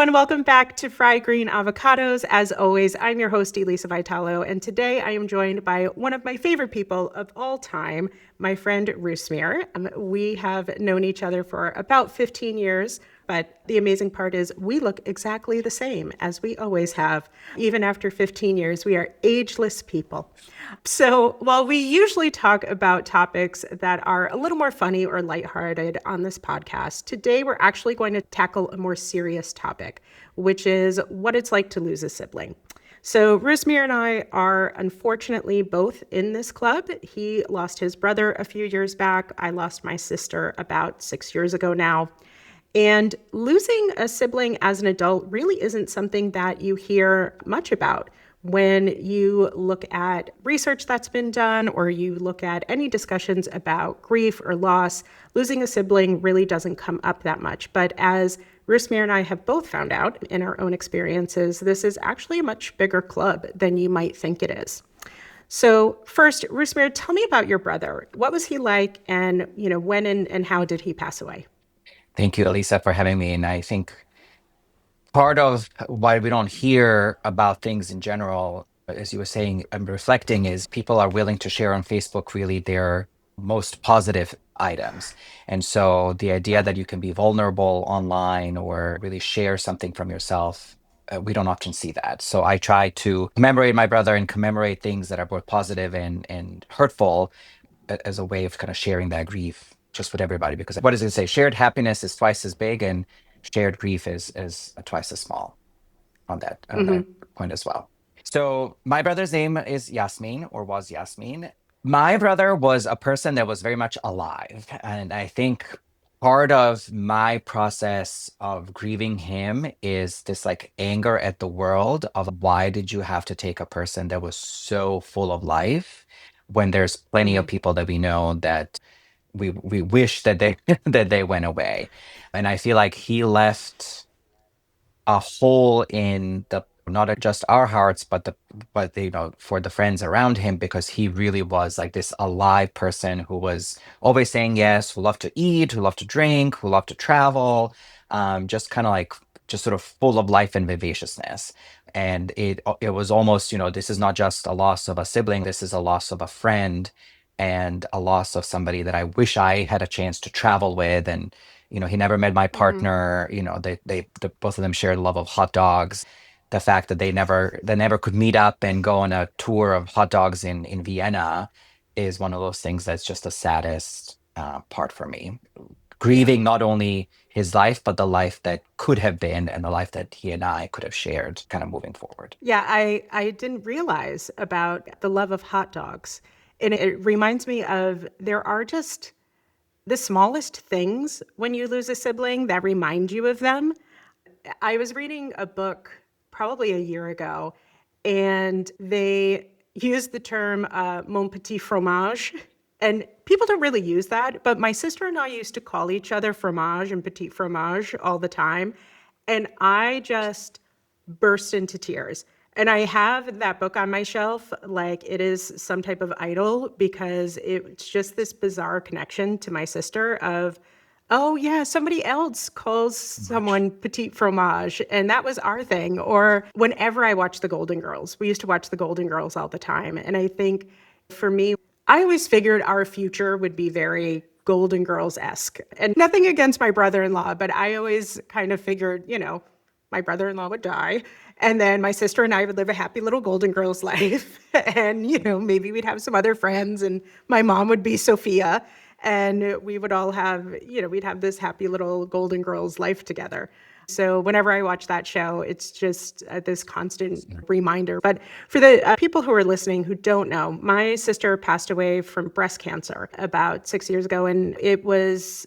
everyone. Welcome back to Fried Green Avocados. As always, I'm your host, Elisa Vitalo, and today I am joined by one of my favorite people of all time, my friend Rusmir. We have known each other for about 15 years, but the amazing part is we look exactly the same as we always have. Even after 15 years, we are ageless people. So while we usually talk about topics that are a little more funny or lighthearted on this podcast, today we're actually going to tackle a more serious topic, which is what it's like to lose a sibling. So Rusmir and I are unfortunately both in this club. He lost his brother a few years back. I lost my sister about 6 years ago now. And losing a sibling as an adult really isn't something that you hear much about when you look at research that's been done or you look at any discussions about grief or loss. Losing a sibling really doesn't come up that much. But as Rusmir and I have both found out in our own experiences, this is actually a much bigger club than you might think it is. So first, Rusmir, tell me about your brother. What was he like, and when and how did he pass away? Thank you, Elisa, for having me. And I think part of why we don't hear about things in general, as you were saying, I'm reflecting, is people are willing to share on Facebook really their most positive items. And so the idea that you can be vulnerable online or really share something from yourself, we don't often see that. So I try to commemorate my brother and commemorate things that are both positive and hurtful as a way of kind of sharing that grief just with everybody. Because what does it say? Shared happiness is twice as big, and shared grief is twice as small on that point as well. So my brother's name is Yasmin, or was Yasmin. My brother was a person that was very much alive, and I think part of my process of grieving him is this like anger at the world of why did you have to take a person that was so full of life when there's plenty of Mhm. people that we know that we wish that they that they went away. And I feel like he left a hole in the not just our hearts, but for the friends around him, because he really was like this alive person who was always saying yes, who loved to eat, who loved to drink, who loved to travel, just kind of like just sort of full of life and vivaciousness. And it was almost, this is not just a loss of a sibling, this is a loss of a friend and a loss of somebody that I wish I had a chance to travel with. And he never met my Mhm. partner. The both of them shared a love of hot dogs. The fact that they never could meet up and go on a tour of hot dogs in Vienna is one of those things that's just the saddest part for me. Yeah. Grieving not only his life, but the life that could have been and the life that he and I could have shared kind of moving forward. Yeah, I didn't realize about the love of hot dogs. And it reminds me of there are just the smallest things when you lose a sibling that remind you of them. I was reading a book probably a year ago, and they used the term mon petit fromage. And people don't really use that, but my sister and I used to call each other fromage and petit fromage all the time. And I just burst into tears. And I have that book on my shelf like it is some type of idol because it's just this bizarre connection to my sister of, oh yeah, somebody else calls Much. someone petite fromage, and that was our thing. Or whenever I watch the Golden Girls, we used to watch the Golden Girls all the time. And I think for me, I always figured our future would be very Golden Girls esque. And nothing against my brother in law, but I always kind of figured, my brother in law would die. And then my sister and I would live a happy little Golden Girls life. And, maybe we'd have some other friends, and my mom would be Sophia. And we would all have, we'd have this happy little Golden Girls life together. So whenever I watch that show, it's just this constant reminder. But for the people who are listening who don't know, my sister passed away from breast cancer about 6 years ago. And it was,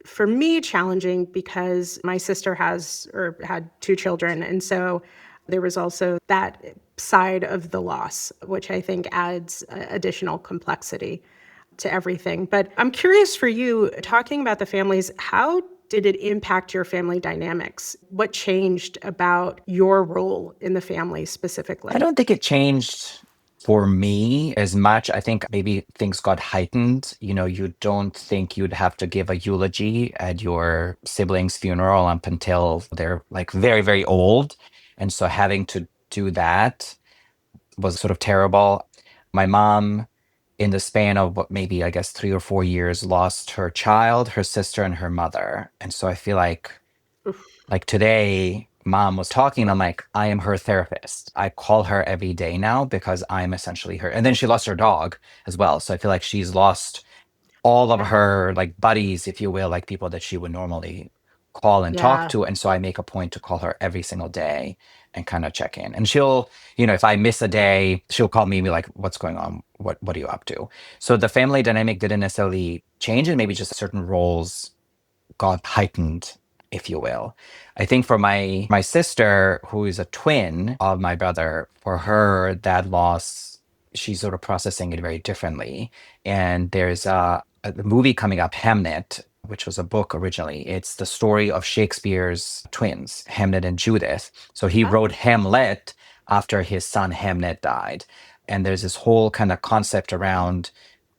for me, challenging because my sister has or had two children. And so there was also that side of the loss, which I think adds additional complexity to everything. But I'm curious for you, talking about the families, how did it impact your family dynamics? What changed about your role in the family I specifically? don't think it changed for me as much. I think maybe things got heightened. You don't think you'd have to give a eulogy at your sibling's funeral up until they're like very, very old. And so having to do that was sort of terrible. My mom, in the span of what maybe I guess 3 or 4 years, lost her child, her sister, and her mother. And so I feel Oof. like today, mom was talking, and I'm like, I am her therapist. I call her every day now because I'm essentially her. And then she lost her dog as well. So I feel like she's lost all of Yeah. her like buddies, if you will, like people that she would normally call and talk Yeah. to. And so I make a point to call her every single day and kind of check in. And she'll, if I miss a day, she'll call me and be like, what's going on? What are you up to? So the family dynamic didn't necessarily change, and maybe just certain roles got heightened, if you will. I think for my sister, who is a twin of my brother, for her that loss, she's sort of processing it very differently. And there's a movie coming up, Hamnet, which was a book originally. It's the story of Shakespeare's twins, Hamlet and Judith. So he Oh. wrote Hamlet after his son Hamnet died. And there's this whole kind of concept around,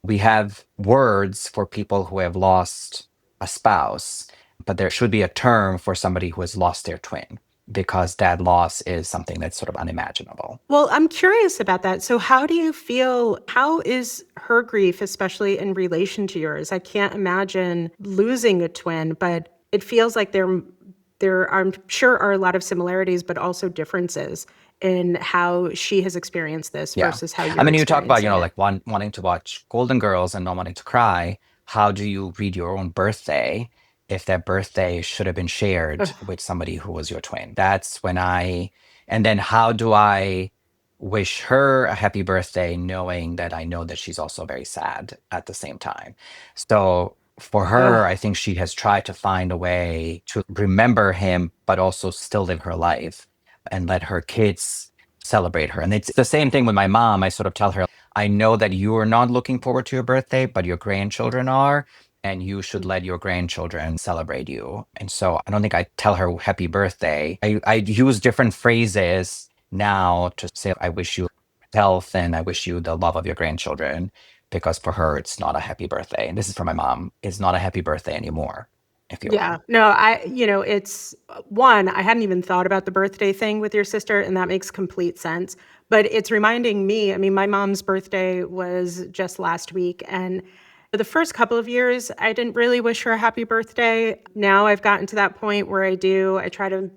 we have words for people who have lost a spouse, but there should be a term for somebody who has lost their twin, because that loss is something that's sort of unimaginable. Well, I'm curious about that. So, how do you feel? How is her grief, especially in relation to yours? I can't imagine losing a twin, but it feels like there I'm sure are a lot of similarities, but also differences in how she has experienced this Yeah. versus how I you're mean, you talk about, experiencing it. like wanting to watch Golden Girls and not wanting to cry. How do you read your own birthday if that birthday should have been shared Ugh. with somebody who was your twin? That's when and then how do I wish her a happy birthday knowing that I know that she's also very sad at the same time? So for her, I Ugh. think she has tried to find a way to remember him, but also still live her life and let her kids celebrate her. And it's the same thing with my mom. I sort of tell her, I know that you are not looking forward to your birthday, but your grandchildren are, and you should let your grandchildren celebrate you. And so I don't think I tell her happy birthday. I use different phrases now to say, I wish you health and I wish you the love of your grandchildren, because for her, it's not a happy birthday. And this is for my mom. It's not a happy birthday anymore, if you Yeah. will. No, it's one, I hadn't even thought about the birthday thing with your sister, and that makes complete sense. But it's reminding me, I mean, my mom's birthday was just last week. And for the first couple of years, I didn't really wish her a happy birthday. Now I've gotten to that point where I do. I try to,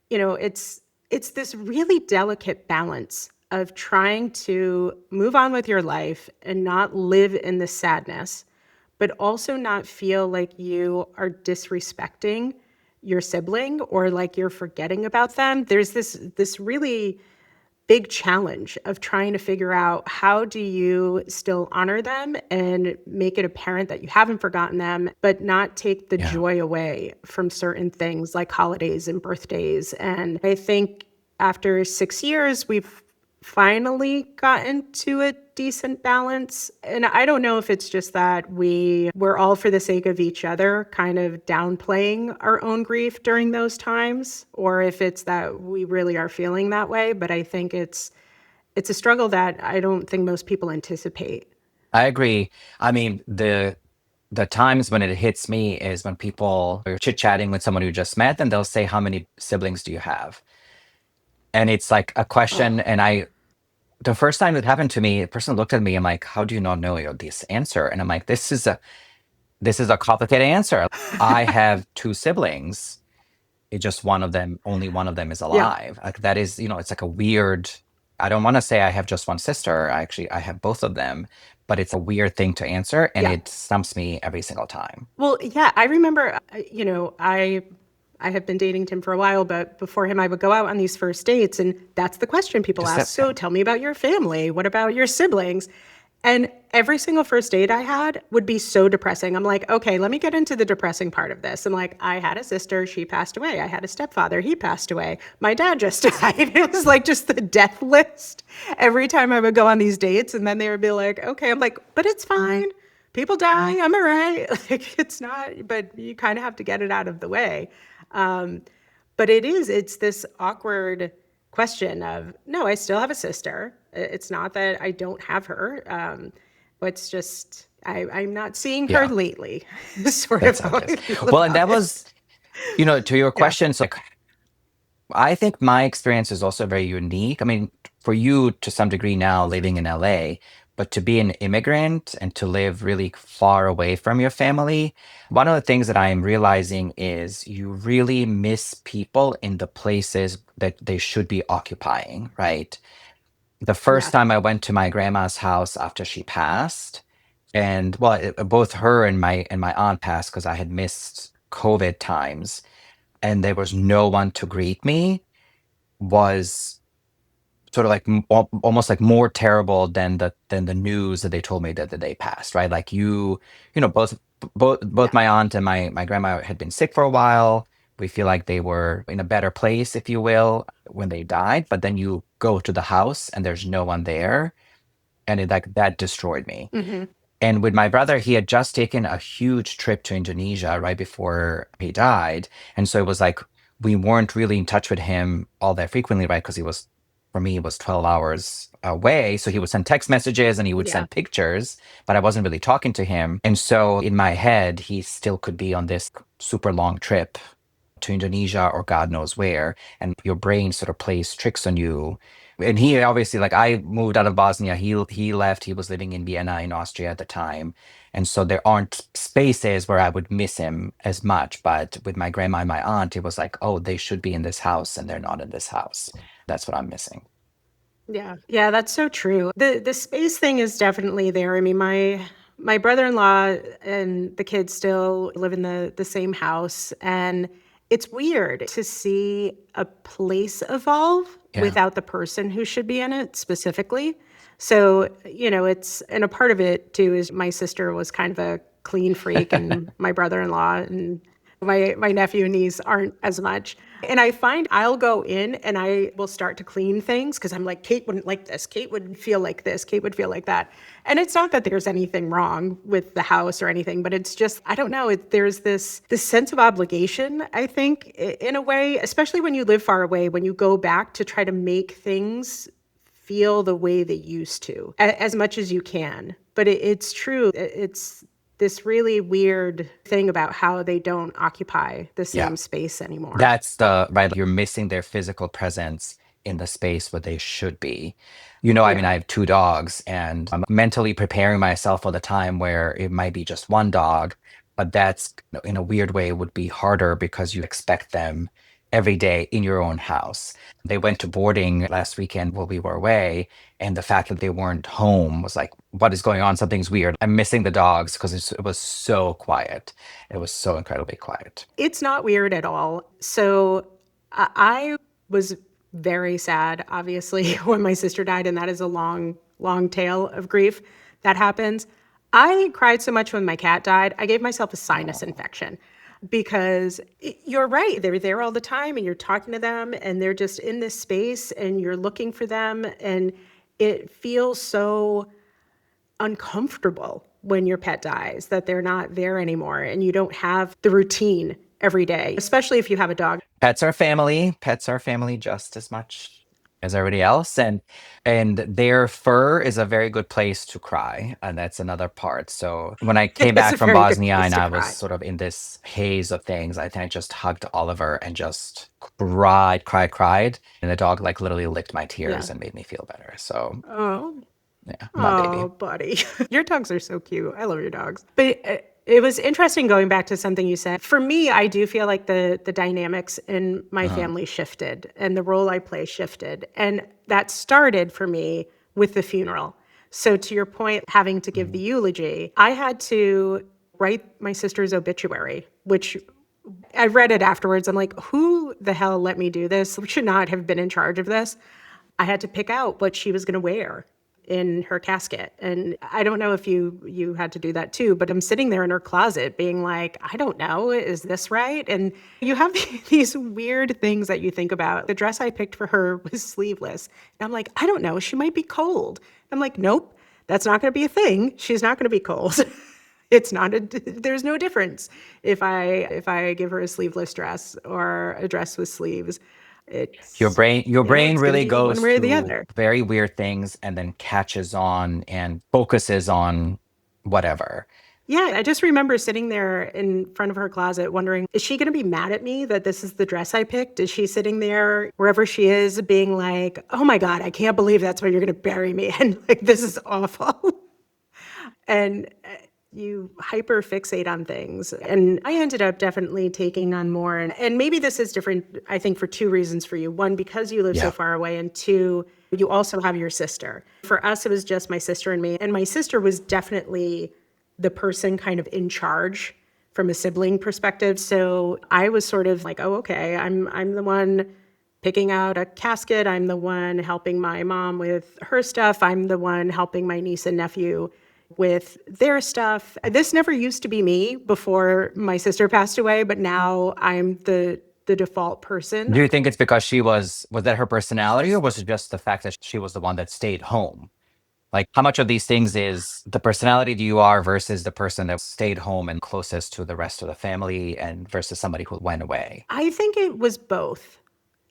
it's this really delicate balance of trying to move on with your life and not live in the sadness, but also not feel like you are disrespecting your sibling or like you're forgetting about them. There's this really big challenge of trying to figure out, how do you still honor them and make it apparent that you haven't forgotten them, but not take the Yeah. joy away from certain things like holidays and birthdays. And I think after 6 years, we've finally gotten to a decent balance. And I don't know if it's just that we're all, for the sake of each other, kind of downplaying our own grief during those times, or if it's that we really are feeling that way. But I think it's a struggle that I don't think most people anticipate. I agree. I mean, the times when it hits me is when people are chit-chatting with someone who just met, and they'll say, how many siblings do you have? And it's like a question, Oh, and the first time it happened to me, the person looked at me, I'm like, how do you not know this answer? And I'm like, this is a complicated answer. I have two siblings. It just only one of them is yeah, alive. Like that is, it's like a weird, I don't want to say I have just one sister. I have both of them, but it's a weird thing to answer, and yeah. it stumps me every single time. Well, yeah, I remember, I have been dating Tim for a while, but before him, I would go out on these first dates, and that's the question people Just ask. that, yeah. So tell me about your family. What about your siblings? And every single first date I had would be so depressing. I'm like, okay, let me get into the depressing part of this. I'm like, I had a sister, she passed away. I had a stepfather, he passed away. My dad just died. It was like just the death list every time I would go on these dates. And then they would be like, okay, I'm like, but it's fine. People die. I'm all right. Like, it's not, but you kind of have to get it out of the way. Um, but it's this awkward question of, no, I still have a sister. It's not that I don't have her. It's just I'm not seeing her Yeah, lately. Sort of that's how how it I is. feel Well, and about that it. was, to your Yeah, question, so like, I think my experience is also very unique. I mean, for you to some degree now living in LA, but to be an immigrant and to live really far away from your family, one of the things that I am realizing is you really miss people in the places that they should be occupying, right? The first yeah, time I went to my grandma's house after she passed, and well, both her and my aunt passed because I had missed COVID times, and there was no one to greet me, was sort of like almost like more terrible than the news that they told me that they passed, right? Like both yeah. my aunt and my grandma had been sick for a while. We feel like they were in a better place, if you will, when they died. But then you go to the house and there's no one there, and it like that destroyed me. Hmm. And with my brother, he had just taken a huge trip to Indonesia right before he died. And so it was like we weren't really in touch with him all that frequently, right? Because for me, it was 12 hours away. So he would send text messages and he would Yeah. send pictures, but I wasn't really talking to him. And so in my head, he still could be on this super long trip to Indonesia or God knows where. And your brain sort of plays tricks on you. And he obviously, like, I moved out of Bosnia. He left. He was living in Vienna in Austria at the time. And so there aren't spaces where I would miss him as much. But with my grandma and my aunt, it was like, oh, they should be in this house and they're not in this house. That's what I'm missing. Yeah. Yeah, that's so true. The space thing is definitely there. I mean, my brother-in-law and the kids still live in the same house, and it's weird to see a place evolve Yeah. without the person who should be in it specifically. So, it's and a part of it too is my sister was kind of a clean freak and my brother-in-law and my nephew and niece aren't as much. And I find I'll go in and I will start to clean things because I'm like, Kate wouldn't like this. Kate would feel like this. Kate would feel like that. And it's not that there's anything wrong with the house or anything, but it's just, I don't know. There's this sense of obligation, I think, in a way, especially when you live far away, when you go back to try to make things feel the way they used to as much as you can. But it's true. It's this really weird thing about how they don't occupy the Yeah. same space anymore. That's the right. You're missing their physical presence in the space where they should be. I mean, Yeah. I have two dogs, and I'm mentally preparing myself for the time where it might be just one dog, but that's in a weird way would be harder because you expect them every day in your own house. They went to boarding last weekend while we were away, and the fact that they weren't home was like, what is going on? Something's weird. I'm missing the dogs because it was so quiet. It was so incredibly quiet. It's not weird at all. So I was very sad, obviously, when my sister died, and that is a long, long tale of grief that happens. I cried so much when my cat died, I gave myself a sinus infection because you're right. They're there all the time and you're talking to them and they're just in this space and you're looking for them. And it feels so uncomfortable when your pet dies that they're not there anymore and you don't have the routine every day, especially if you have a dog. Pets are family. Pets are family just as much as everybody else, and their fur is a very good place to cry, and that's another part. So when I came It is back a from very good Bosnia place and to I was cry. sort of in this haze of things, I think I just hugged Oliver and just cried, cried, cried, and the dog like literally licked my Yeah. tears and made me feel better. So Oh, yeah, my baby. oh, buddy. Your dogs are so cute. I love your dogs. But it was interesting going back to something you said. For me, I do feel like the dynamics in my Uh-huh. family shifted and the role I play shifted. And that started for me with the funeral. So to your point, having to give the Mhm. eulogy, I had to write my sister's obituary, which I read it afterwards. I'm like, who the hell let me do this? We should not have been in charge of this. I had to pick out what she was going to wear in her casket. And I don't know if you had to do that too, but I'm sitting there in her closet being like, I don't know, is this right? And you have these weird things that you think about. The dress I picked for her was sleeveless. And I'm like, I don't know, she might be cold. I'm like, nope, that's not going to be a thing. She's not going to be cold. It's not there's no difference if I give her a sleeveless dress or a dress with sleeves. Your brain It's going to really be one goes way or the to other. very weird things and then catches on and focuses on whatever. Yeah, I just remember sitting there in front of her closet wondering, is she going to be mad at me that this is the dress I picked? Is she sitting there wherever she is being like, oh my God, I can't believe that's where you're going to bury me in? Like, this is awful. And you hyper fixate on things. And I ended up definitely taking on more. And maybe this is different, I think, for two reasons for you. One, because you live so Yeah. far away. And two, you also have your sister. For us, it was just my sister and me. And my sister was definitely the person kind of in charge from a sibling perspective. So I was sort of like, oh, okay, I'm the one picking out a casket. I'm the one helping my mom with her stuff. I'm the one helping my niece and nephew with their stuff. This never used to be me before my sister passed away, but now I'm the default person. Do you think it's because was that her personality, or was it just the fact that she was the one that stayed home? Like, how much of these things is the personality that you are versus the person that stayed home and closest to the rest of the family and versus somebody who went away? I think it was both.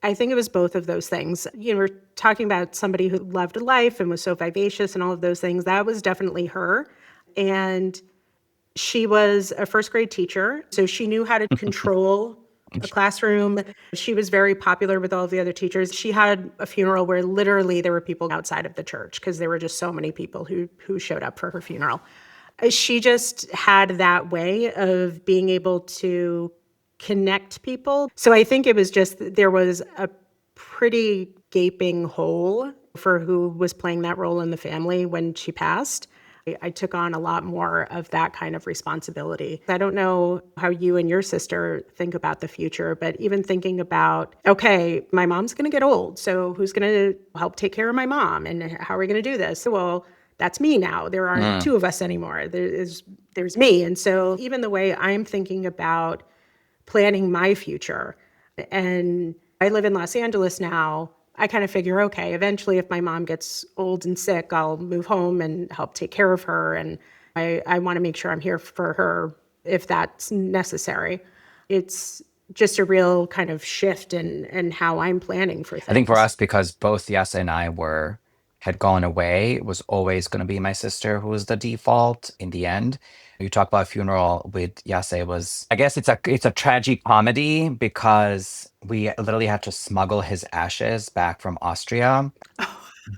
I think it was both of those things. You know, we're talking about somebody who loved life and was so vivacious and all of those things. That was definitely her. And she was a first grade teacher, so she knew how to control a classroom. She was very popular with all of the other teachers. She had a funeral where literally there were people outside of the church because there were just so many people who showed up for her funeral. She just had that way of being able to connect people. So I think it was just there was a pretty gaping hole for who was playing that role in the family when she passed. I took on a lot more of that kind of responsibility. I don't know how you and your sister think about the future, but even thinking about, okay, my mom's going to get old. So who's going to help take care of my mom? And how are we going to do this? Well, that's me now. There aren't Mm. two of us anymore. There's me. And so even the way I'm thinking about planning my future, and I live in Los Angeles now, I kind of figure, okay, eventually if my mom gets old and sick, I'll move home and help take care of her. And I want to make sure I'm here for her if that's necessary. It's just a real kind of shift in how I'm planning for I think for things. us, because both Yasa and I had gone away, it was always going to be my sister who was the default in the end. You talk about funeral with Yase, it was, I guess it's a tragic comedy because we literally had to smuggle his ashes back from Austria.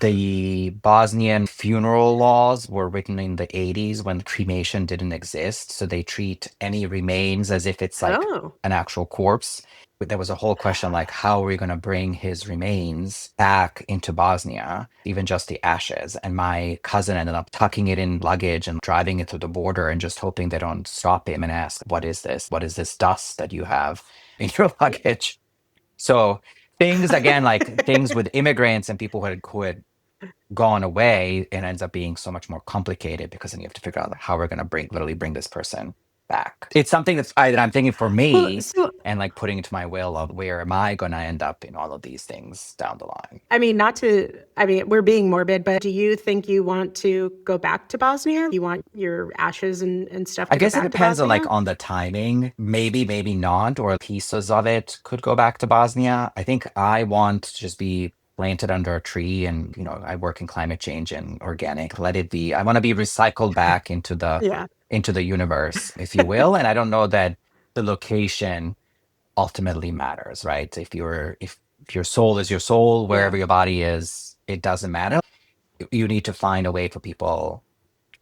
The Bosnian funeral laws were written in the 80s when cremation didn't exist. So they treat any remains as if it's like Oh, an actual corpse. But there was a whole question like, how are we going to bring his remains back into Bosnia, even just the ashes? And my cousin ended up tucking it in luggage and driving it to the border and just hoping they don't stop him and ask, what is this? What is this dust that you have in your luggage? So things, again, like things with immigrants and people who had gone away, it ends up being so much more complicated because then you have to figure out how we're going to literally bring this person back. It's something that I'm thinking for well, me so and like putting into my will of where am I going to end up in all of these things down the line. I mean, not to, I mean, we're being morbid, but do you think you want to go back to Bosnia? You want your ashes and stuff I to go guess it back to depends on Bosnia? like on the timing. Maybe, maybe not, or pieces of it could go back to Bosnia. I think I want to just be planted under a tree and, I work in climate change and organic. Let it be. I want to be recycled back Yeah. into the universe, if you will. And I don't know that the location ultimately matters, right? If your soul is your soul, Yeah. wherever your body is, it doesn't matter. You need to find a way for people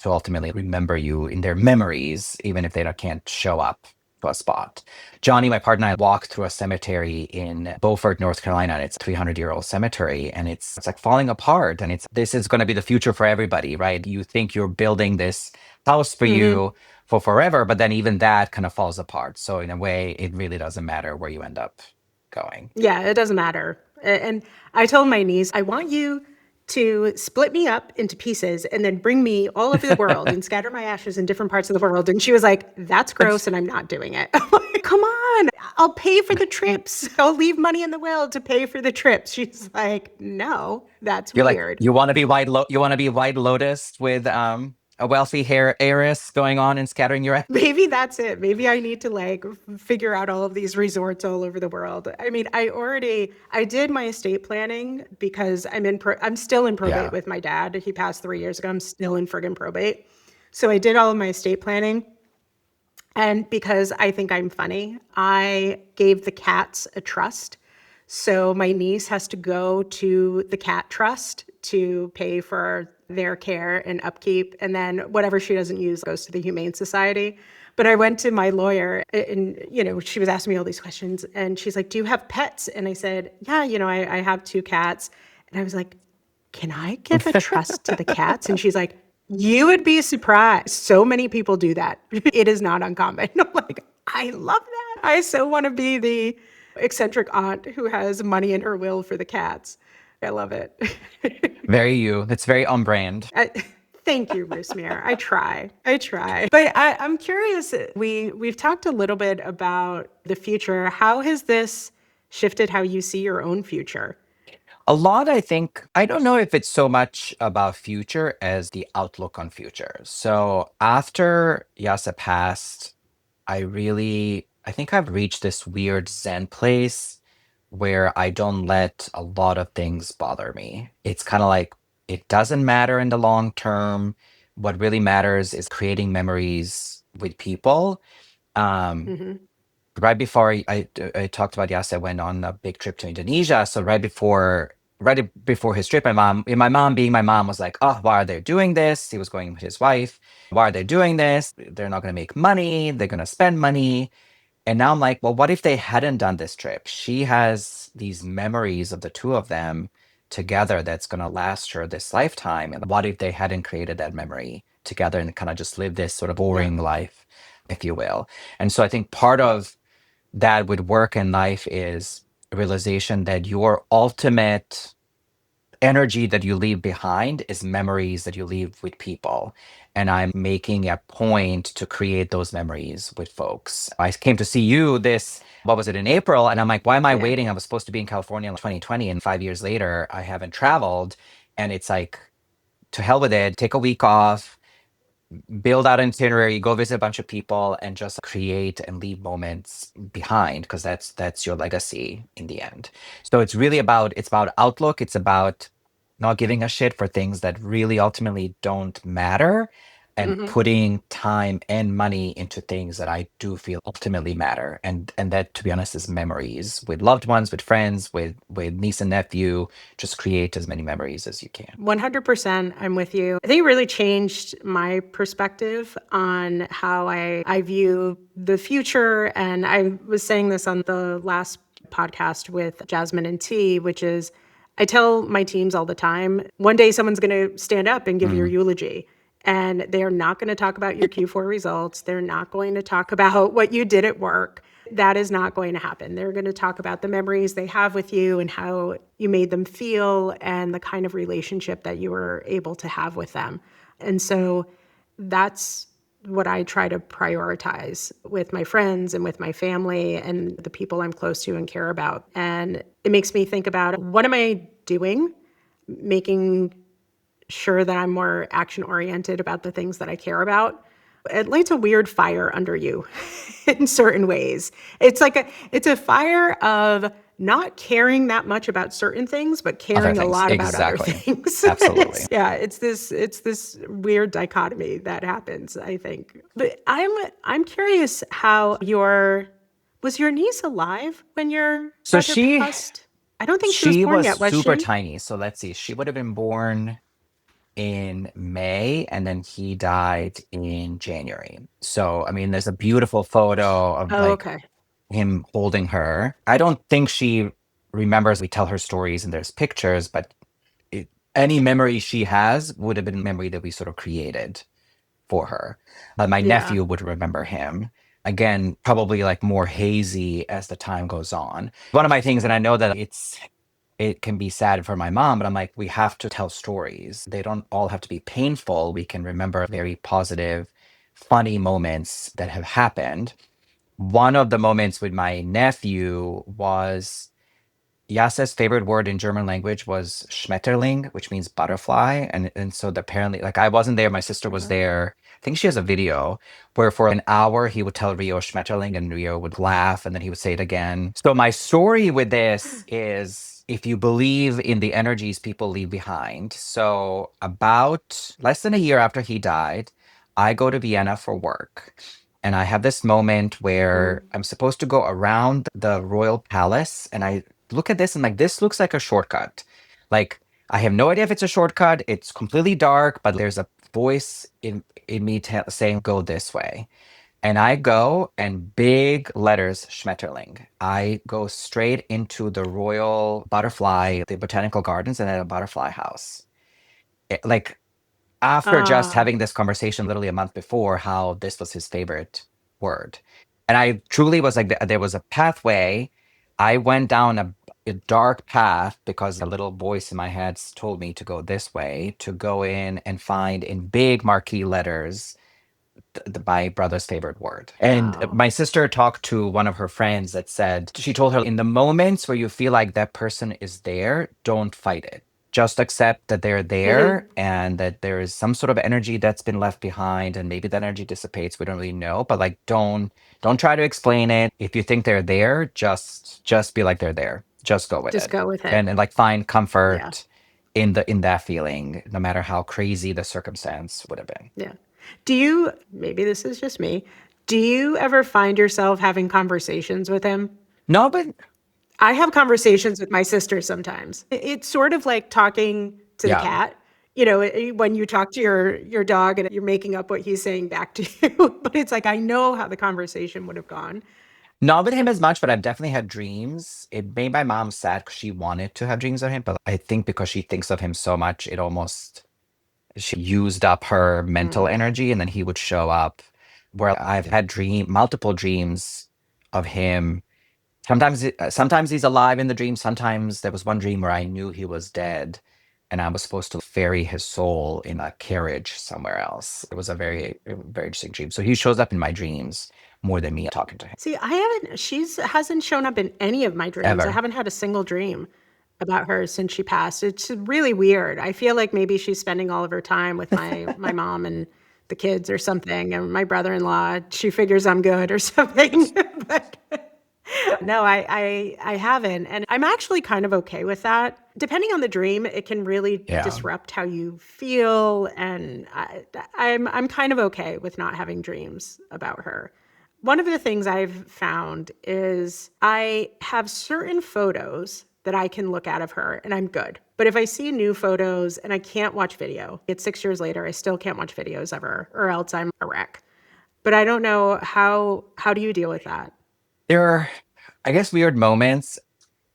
to ultimately remember you in their memories, even if they can't show up to a spot. Johnny, my partner, and I walked through a cemetery in Beaufort, North Carolina. And it's a 300-year-old cemetery, and it's like falling apart. And this is going to be the future for everybody, right? You think you're building this house for Hmm. you for forever, but then even that kind of falls apart. So in a way, it really doesn't matter where you end up going. Yeah, it doesn't matter. And I told my niece, I want you to split me up into pieces and then bring me all over the world and scatter my ashes in different parts of the world. And she was like, that's gross and I'm not doing it. I'm like, come on, I'll pay for the trips. I'll leave money in the will to pay for the trips. She's like, no, that's You're like, weird. you want to be you want to be White Lotus with a wealthy hair heiress going on and scattering your. Maybe that's it. Maybe I need to like figure out all of these resorts all over the world. I mean, I did my estate planning because I'm still in probate Yeah. with my dad. He passed 3 years ago. I'm still in friggin' probate. So I did all of my estate planning. And because I think I'm funny, I gave the cats a trust. So my niece has to go to the cat trust to pay for their care and upkeep. And then whatever she doesn't use goes to the Humane Society. But I went to my lawyer and, she was asking me all these questions. And she's like, do you have pets? And I said, yeah, I have two cats. And I was like, can I give a trust to the cats? And she's like, you would be surprised. So many people do that. It is not uncommon. I'm like, I love that. I so want to be the eccentric aunt who has money in her will for the cats. I love it. Very you. It's very on brand. I, thank you, Rusmir. I try. I try. But I'm curious. We've talked a little bit about the future. How has this shifted how you see your own future? A lot, I think, I don't know if it's so much about future as the outlook on future. So after Yasa passed, I think I've reached this weird Zen place where I don't let a lot of things bother me. It's kind of like it doesn't matter in the long term. What really matters is creating memories with people. Um, Hmm. right before I talked about Yasa, I went on a big trip to Indonesia. So right before his trip, my mom being my mom was like, "Oh, why are they doing this?" He was going with his wife. Why are they doing this? They're not going to make money. They're going to spend money. And now I'm like, well, what if they hadn't done this trip? She has these memories of the two of them together that's going to last her this lifetime. And what if they hadn't created that memory together and kind of just lived this sort of Yeah. boring life, if you will? And so I think part of that with work and life is a realization that your ultimate energy that you leave behind is memories that you leave with people. And I'm making a point to create those memories with folks. I came to see you what was it, in April? And I'm like, why am I Yeah. waiting? I was supposed to be in California in 2020, and 5 years later, I haven't traveled. And it's like, to hell with it, take a week off, build out an itinerary, go visit a bunch of people, and just create and leave moments behind, because that's your legacy in the end. So it's about outlook. It's about not giving a shit for things that really ultimately don't matter, and Hmm. putting time and money into things that I do feel ultimately matter. And that, to be honest, is memories with loved ones, with friends, with niece and nephew. Just create as many memories as you can. 100%. I'm with you. I think it really changed my perspective on how I view the future. And I was saying this on the last podcast with Jasmine and T, which is I tell my teams all the time one day someone's going to stand up and give your Mm. eulogy. And they're not going to talk about your Q4 results. They're not going to talk about what you did at work. That is not going to happen. They're going to talk about the memories they have with you and how you made them feel and the kind of relationship that you were able to have with them. And so that's what I try to prioritize with my friends and with my family and the people I'm close to and care about. And it makes me think about what am I doing, making sure that I'm more action oriented about the things that I care about. It lights a weird fire under you in certain ways. It's a fire of not caring that much about certain things, but Other caring a things. lot about other Exactly. things. Absolutely. It's this weird dichotomy that happens, I think. But I'm curious how was your niece alive when your So brother she passed? I don't think she was she born was yet, was super she? tiny. So let's see. She would have been born in May, and then he died in January. So I mean, there's a beautiful photo of Oh, like okay. him holding her. I don't think she remembers. We tell her stories and there's pictures, but any memory she has would have been a memory that we sort of created for her. But my Yeah. nephew would remember him. Again, probably like more hazy as the time goes on. One of my things, and I know that it can be sad for my mom, but I'm like, we have to tell stories. They don't all have to be painful. We can remember very positive, funny moments that have happened. One of the moments with my nephew was Yase's favorite word in German language was Schmetterling, which means butterfly. And so apparently, like I wasn't there, my sister was Uh-huh. there. I think she has a video where for an hour he would tell Rio Schmetterling and Rio would laugh and then he would say it again. So my story with this is if you believe in the energies people leave behind. So about less than a year after he died, I go to Vienna for work. And I have this moment where Mm. I'm supposed to go around the royal palace and I look at this and like this looks like a shortcut. Like I have no idea if it's a shortcut. It's completely dark, but there's a voice in me saying go this way. And I go and big letters Schmetterling. I go straight into the royal butterfly, the botanical gardens, and at a butterfly house. Like after just Ah, having this conversation literally a month before, how this was his favorite word. And I truly was like, there was a pathway. I went down a dark path because a little voice in my head told me to go this way, to go in and find in big marquee letters my brother's favorite word. And wow. my sister talked to one of her friends that said, she told her, in the moments where you feel like that person is there, don't fight it. Just accept that they're there Hmm. and that there is some sort of energy that's been left behind and maybe that energy dissipates. We don't really know, but like don't try to explain it. If you think they're there, just be like they're there. Just go with Just it. go with it. And like find Yeah. comfort in that feeling, no matter how crazy the circumstance would have been. Yeah. Do you, maybe this is just me, do you ever find yourself having conversations with him? No, but I have conversations with my sister sometimes. It's sort of like talking to the yeah. cat. You know, when you talk to your dog and you're making up what he's saying back to you, but it's like I know how the conversation would have gone. Not with him as much, but I've definitely had dreams. It made my mom sad because she wanted to have dreams of him, but I think because she thinks of him so much, it almost she used up her mental Mm. energy, and then he would show up. Where I've had multiple dreams of him. Sometimes he's alive in the dream. Sometimes there was one dream where I knew he was dead, and I was supposed to ferry his soul in a carriage somewhere else. It was a very interesting dream. So he shows up in my dreams more than me talking to him See, I haven't, she's hasn't shown up in any of my dreams. I ever. haven't had a single dream about her since she passed. It's really weird. I feel like maybe she's spending all of her time with my mom and the kids or something, and my brother-in-law. She figures I'm good or something. But no, I haven't, and I'm actually kind of okay with that. Depending on the dream, it can really Yeah. disrupt how you feel, and I'm kind of okay with not having dreams about her. One of the things I've found is I have certain photos that I can look at of her and I'm good. But if I see new photos and I can't watch video, it's 6 years later, I still can't watch videos of her or else I'm a wreck. But I don't know how do you deal with that? There are, I guess, weird moments.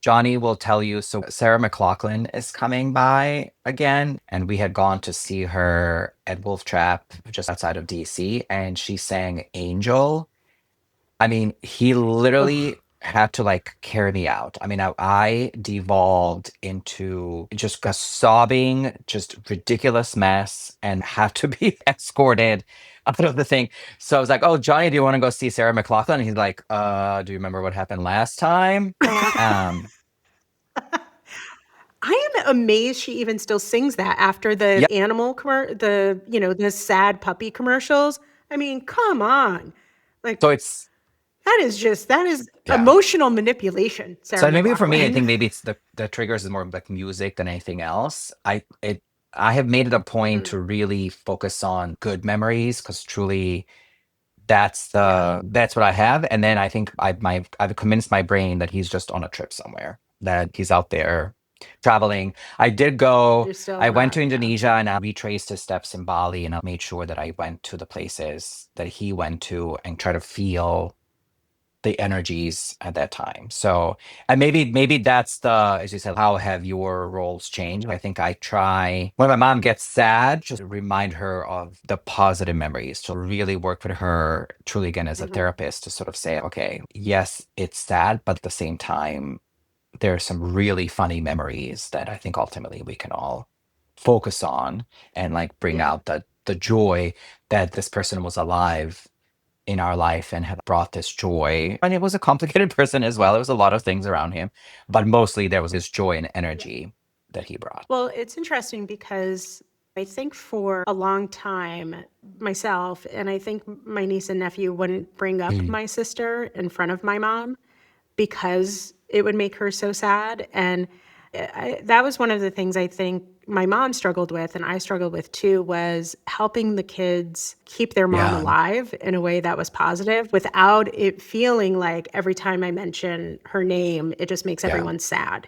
Johnny will tell you. So Sarah McLachlan is coming by again, and we had gone to see her at Wolf Trap just outside of DC, and she sang Angel. I mean, he Ugh. literally had to like carry me out. I mean, I devolved into just a sobbing, just ridiculous mess and had to be escorted out of the thing. So I was like, "Oh, Johnny, do you want to go see Sarah McLachlan?" And he's like, do you remember what happened last time?" Um, I am amazed she even still sings that after the yeah. the the sad puppy commercials. I mean, come on. So Like it's that is yeah. emotional manipulation, Sarah So maybe for me, I McLachlan. think maybe it's the triggers is more like music than anything else. I have made it a point Mm, to really focus on good memories because truly yeah, that's what I have. And then I think I've convinced my brain that he's just on a trip somewhere, that he's out there traveling. I did go, you're still I went not, to yeah. Indonesia and I retraced his steps in Bali and I made sure that I went to the places that he went to and try to feel the energies at that time. So, and maybe that's the, as you said, how have your roles changed? I think I try when my mom gets sad, just remind her of the positive memories, to really work with her truly again as a Mhm. therapist to sort of say, okay, yes, it's sad, but at the same time, there are some really funny memories that I think ultimately we can all focus on and like bring Yeah. out the joy that this person was alive in our life and had brought this joy. And it was a complicated person as well. There was a lot of things around him, but mostly there was this joy and Yeah. energy that he brought. Well, it's interesting because I think for a long time, myself, and I think my niece and nephew wouldn't bring up Mm. my sister in front of my mom because it would make her so sad. And that was one of the things I think my mom struggled with, and I struggled with too, was helping the kids keep their mom Yeah. alive in a way that was positive without it feeling like every time I mention her name, it just makes Yeah. everyone sad.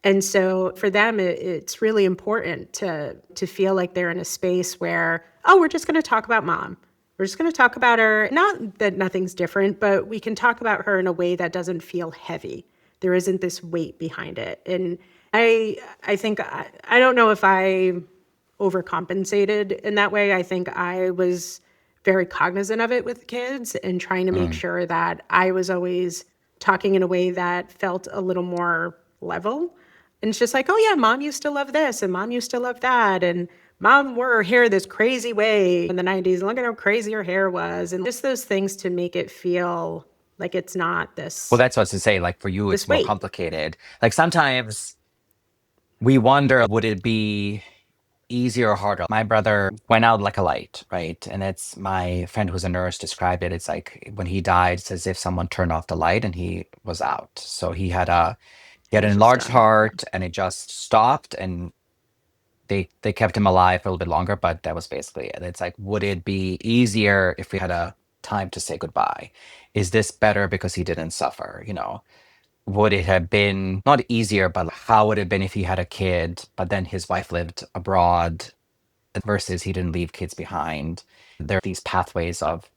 And so for them, it's really important to feel like they're in a space where, oh, we're just going to talk about mom. We're just going to talk about her. Not that nothing's different, but we can talk about her in a way that doesn't feel heavy. There isn't this weight behind it. And I think I don't know if I overcompensated in that way. I think I was very cognizant of it with kids and trying to make Mm. sure that I was always talking in a way that felt a little more level. And it's just like, oh yeah, mom used to love this and mom used to love that. And mom wore her hair this crazy way in the 90s. And look at how crazy her hair was. And just those things to make it feel like it's not Well, this that's what to say. Like for you, it's this more weight. complicated. Like sometimes we wonder, would it be easier or harder? My brother went out like a light, right? And it's my friend who's a nurse described it. It's like when he died, it's as if someone turned off the light and he was out. So he It had an was just enlarged done. Yeah. heart and it just stopped and they kept him alive for a little bit longer, but that was basically it. It's like, would it be easier if we had a time to say goodbye? Is this better because he didn't suffer? Would it have been not easier, but how would it have been if he had a kid, but then his wife lived abroad versus he didn't leave kids behind? There are these pathways of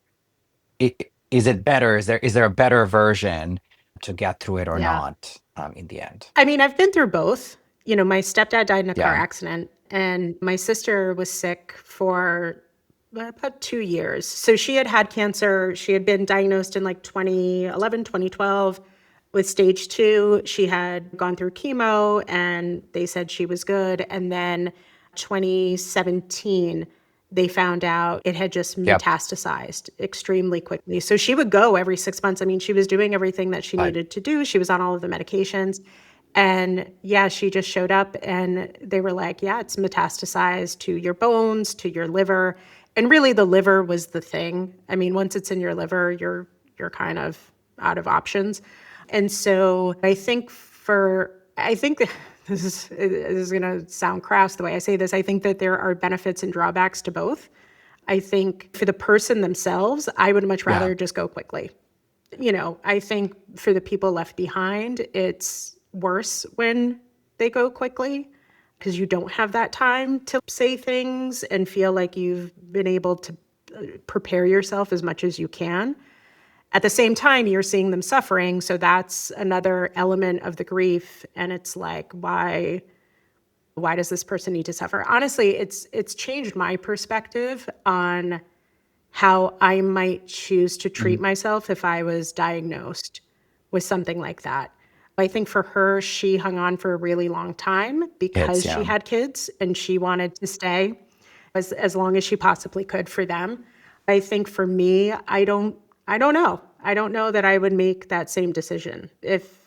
is it better? Is there a better version to get through it or Yeah. not in the end? I mean, I've been through both. You know, my stepdad died in a car Yeah. accident, and my sister was sick for about 2 years. So she had had cancer. She had been diagnosed in like 2011, 2012 with stage two. She had gone through chemo, and they said she was good. And then 2017, they found out it had just Yep. metastasized extremely quickly. So she would go every 6 months. I mean, she was doing everything that she But needed to do. She was on all of the medications. And yeah, she just showed up and they were like, yeah, it's metastasized to your bones, to your liver. And really the liver was the thing. I mean, once it's in your liver, you're kind of out of options. And so I think this is going to sound crass the way I say this. I think that there are benefits and drawbacks to both. I think for the person themselves, I would much yeah. rather just go quickly. You know, I think for the people left behind, it's worse when they go quickly because you don't have that time to say things and feel like you've been able to prepare yourself as much as you can. At the same time, you're seeing them suffering. So that's another element of the grief. And it's like, why does this person need to suffer? Honestly, it's changed my perspective on how I might choose to treat Mhm. myself if I was diagnosed with something like that. I think for her, she hung on for a really long time because Kids, she yeah. had kids and she wanted to stay as long as she possibly could for them. I think for me, I don't know. I don't know that I would make that same decision. If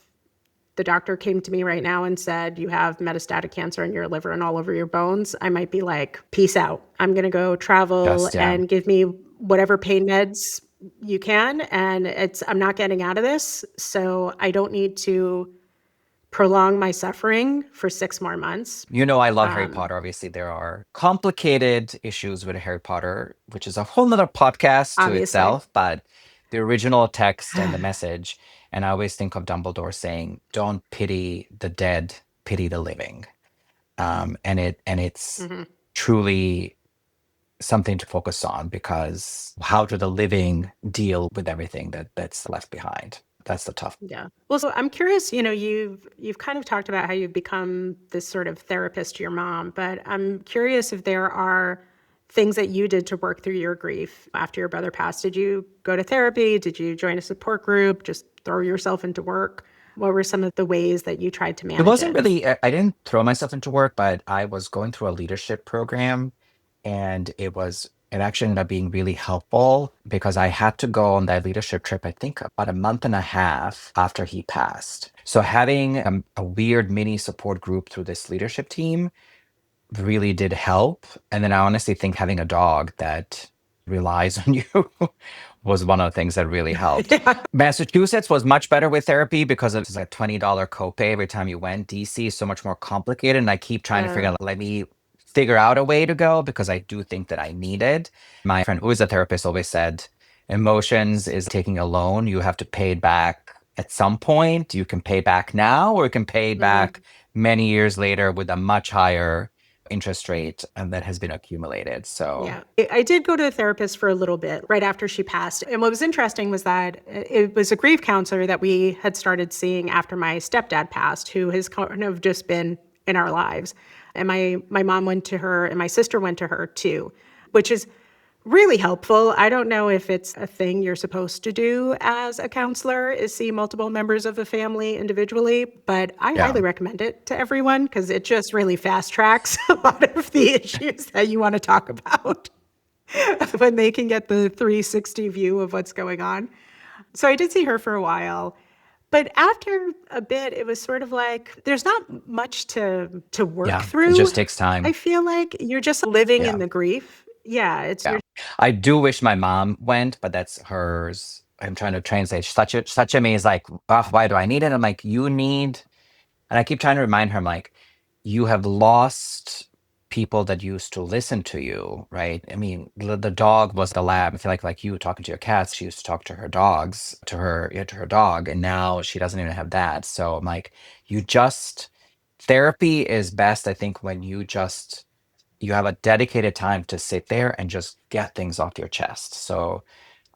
the doctor came to me right now and said, you have metastatic cancer in your liver and all over your bones, I might be like, peace out. I'm going to go travel Just yeah. and give me whatever pain meds you can. And I'm not getting out of this. So I don't need to prolong my suffering for 6 more months. I love Harry Potter. Obviously, there are complicated issues with Harry Potter, which is a whole nother podcast to Obviously. itself. But the original text and the message, and I always think of Dumbledore saying, "Don't pity the dead, pity the living." And it's Mhm. truly something to focus on because how do the living deal with everything that's left behind? That's the tough. Yeah. Well, so I'm curious, you know, you've kind of talked about how you've become this sort of therapist to your mom, but I'm curious if there are things that you did to work through your grief after your brother passed. Did you go to therapy? Did you join a support group? Just throw yourself into work? What were some of the ways that you tried to It manage wasn't it? really, I didn't throw myself into work, but I was going through a leadership program and it was it actually ended up being really helpful because I had to go on that leadership trip, I think about a month and a half after he passed. So having a weird mini support group through this leadership team really did help. And then I honestly think having a dog that relies on you was one of the things that really helped. Yeah. Massachusetts was much better with therapy because it was like $20 copay every time you went. DC is so much more complicated. And I keep trying to figure Uh, out, let me figure out a way to go because I do think that I need it. My friend who is a therapist always said, emotions is taking a loan. You have to pay it back at some point. You can pay back now or you can pay it mm. back many years later with a much higher interest rate and that has been accumulated. So Yeah. I did go to a therapist for a little bit right after she passed. And what was interesting was that it was a grief counselor that we had started seeing after my stepdad passed, who has kind of just been in our lives. And my mom went to her and my sister went to her too, which is really helpful. I don't know if it's a thing you're supposed to do as a counselor is see multiple members of the family individually, but I yeah. highly recommend it to everyone because it just really fast tracks a lot of the issues that you want to talk about when they can get the 360 view of what's going on. So I did see her for a while. But after a bit, it was sort of like there's not much to work Yeah. It through. just takes I time. feel like you're just living in Yeah. the grief. Yeah, it's Yeah. you're I do wish my mom went, but that's hers. I'm trying to translate. Such a me is like, oh, why do I need it? I'm like, you need, and I keep trying to remind her, I'm like, you have lost people that used to listen to you, right? I mean, the dog was the lab. I feel like you talking to your cats, she used to talk to her dogs, to her, yeah, to her dog, and now she doesn't even have that. So I'm like, you just therapy is best, I think, when you have a dedicated time to sit there and just get things off your chest. So,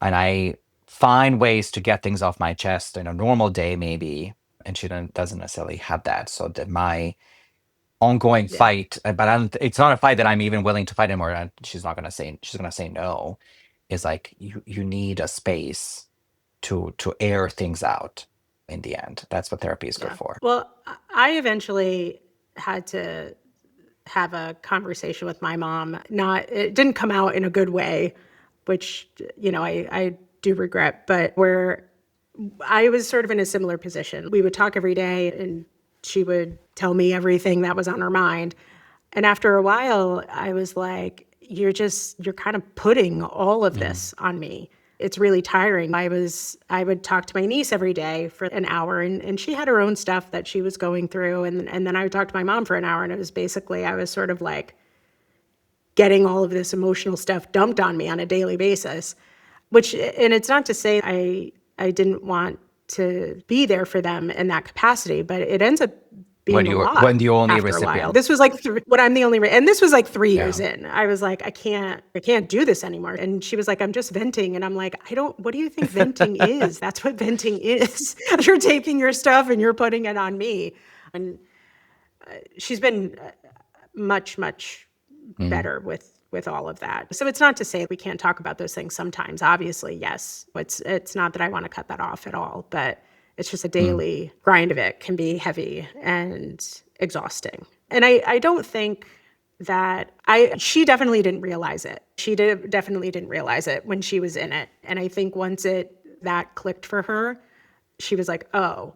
and I find ways to get things off my chest in a normal day, maybe, and she doesn't necessarily have that. So that my ongoing yeah. fight, but it's not a fight that I'm even willing to fight anymore. She's gonna say no. Is like you need a space to air things out. In the end, that's what therapy is good Yeah. for. Well, I eventually had to have a conversation with my mom. Not, it didn't come out in a good way, which, I do regret, but where I was sort of in a similar position. We would talk every day and she would tell me everything that was on her mind. And after a while, I was like, you're kind of putting all of Mm, this on me. It's really tiring. I would talk to my niece every day for an hour and she had her own stuff that she was going through. And then I would talk to my mom for an hour and it was basically, I was sort of like getting all of this emotional stuff dumped on me on a daily basis, and it's not to say I didn't want to be there for them in that capacity, but it ends up when being a you're lot when the only after a while. recipient. This was like when I'm the only, and this was like 3 years Yeah. in. I was like, I can't do this anymore. And she was like, I'm just venting, and I'm like, I don't. What do you think venting is? That's what venting is. You're taking your stuff and you're putting it on me. And she's been much Mm, better with all of that. So it's not to say we can't talk about those things sometimes. Obviously, yes. It's not that I want to cut that off at all, but it's just a mm. daily grind of it can be heavy and exhausting. And I don't think that she definitely didn't realize it. Definitely didn't realize it when she was in it. And I think once that clicked for her, she was like, "Oh,